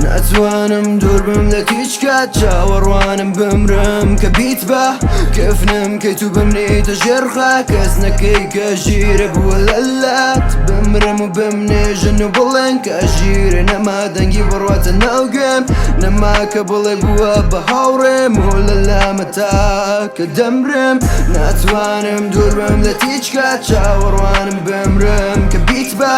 ناتوانم دوور بم لە هیچ کات چاوەڕوانم بمرم کە بیت بە کەفنم کەی تو بمنیتە ژێرخە کەس نەکەی کە ژیرە بووە لەلات بمرم و بمنێژن و بڵێن کە ژیرە نەما دەنگی بڕواتە ناوگەم نەما کە بڵێ بووە بە هاوڕێم و لە لامە تاکە دەمرم ناتوانم دوور بم لە هیچ کات چاوەڕوانم بمرم کە بیت بە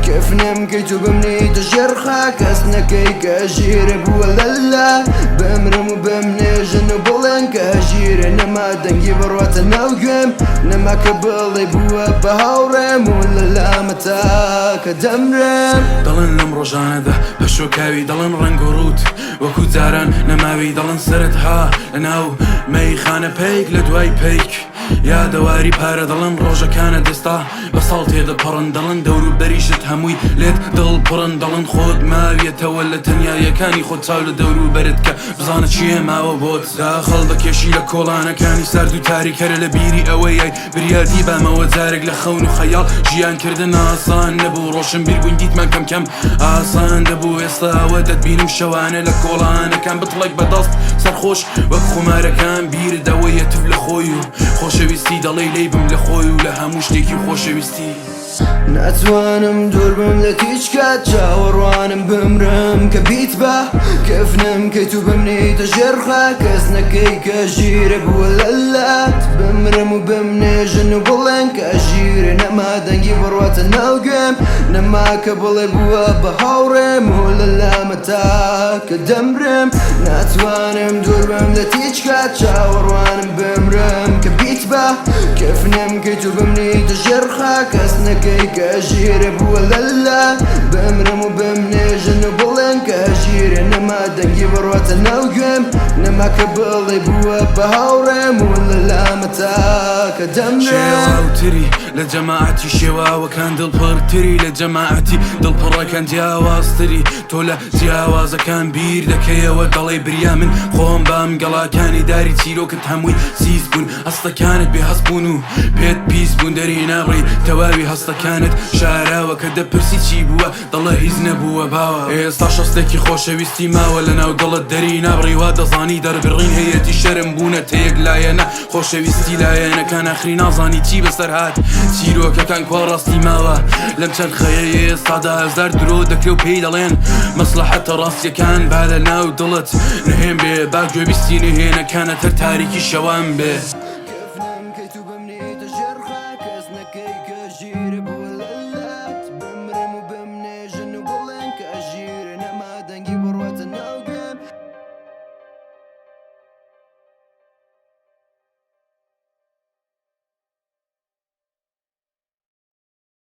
کەفنم کەی تو بمنیتە ژێرخە کەس نەکەی کە ژیرە بووە لەلات بمرم و بمنێژن و بڵێن کە ژیرە نەما دەنگی بڕواتە ناوگوێم نەما کە بڵێ بووە بە هاوڕێم و لە لامە تاکە دەمرم دەڵێن لەم ڕۆژانەدا پەشۆکاوی دەڵێن ڕەنگ و ڕوت وەکو جاران نەماوی دەڵێن سەرت ها لەناو مەیخانە پەیک لە دوای پەیک یادەواری پارە دەڵێن ڕۆژەکانە دەستا بە ساڵ تێدەپەڕن دەڵێن دەور و بەریشت هەمووی لێت دڵپڕن دەڵێن خۆت ماویەتەوە لە تەنیایەکانی خۆت چاو لە دەور و بەرت کە بزانە چیە ماوە بۆت داخەڵ دەکێشی لە کۆڵانەکانی سارد و تاریکەرە لە بیری ئەوەی بریادی بامەوە جارێک لە خەون و خەیاڵ ژیانکردن ئاسان نەبوو ڕۆشن بیربوون دیتمان کەم کەم ئاسان دەبوو ئێستا ئەوە دەتبینم شەوانە لە کۆڵانەکان بتڵێک بەدەست سەرخۆش وەک خۆمارەکان بیردەوەیە تف لە خۆی و خۆشەویستی دەڵێ لێی بم لە خۆی و لە هەموو شتێکی خۆشەویستی ناتوانم دوور بم لە هیچ کات چاوەڕوانم بمرم کە بیت بە کەفنم کەی تو بمنیتە ژێرخە کەس نەکەی کە ژیرە بووە لەلات بمرم و بمنێژن و بڵێن کە ژیرە نەما دەنگی بڕواتە ناوگەم نەما کە بڵێ بووە بە هاوڕێم و لە لامە تاکە دەمرم ناتوانم دوور بم لە هیچ کات چاوەڕوانم بمرم کە بیت بە کەفنم کەی تو بمنیتە ژێرخە کەس نەکەی کە ژیرە بووە لەلات بمرم و بمنێژن و بڵێن کە ژیرە نەما دەنگی بڕواتە ناوگوێم نەما کە بڵێ بووە بە هاوڕێم و لە لامە تاکە دەمرم شێواوتری لە جەماعەتی شێواوەکان دڵپڕتری لە جەماعەتی دڵپڕەکان جیاوازتری تۆ لە جیاوازەکان بیر دەکەیەوە دەڵێ بریا من خۆم بام گەڵاکانی داری چیرۆکت هەمووی سیز بوون هەستەکانت بێ هەست بوون و پێت پیس بوون دەری ناڕی تەواوی هەستەکانت شاراوە کە دەپرسی چی بووە دەڵێ هیچ نەبووە باوە ئێستا شەستێکی خۆشەویستی ماوە لە ناو دڵت دەری نابڕی وا دەزانی دەربڕین هەیەتی شەرم بوونە تەیەک لایەنە خۆشەویستی لایەنەکان ئاخری نازانی چی بەسەر هات چیرۆکەکان کوا ڕاستی ماوە لەم چەند خەیە ئێستادا هەزار درۆ دەکرێ و پێی دەڵێن مەسلەحەتە ڕاستیەکان با لە ناو دڵت نهێن بێ با گوێبیستی نهێنەکانە تەر تاریکی شەوان بێ کەفنم کەی تو بمنیتە ژێرخە کەس نەکەی کە ژیرە بووە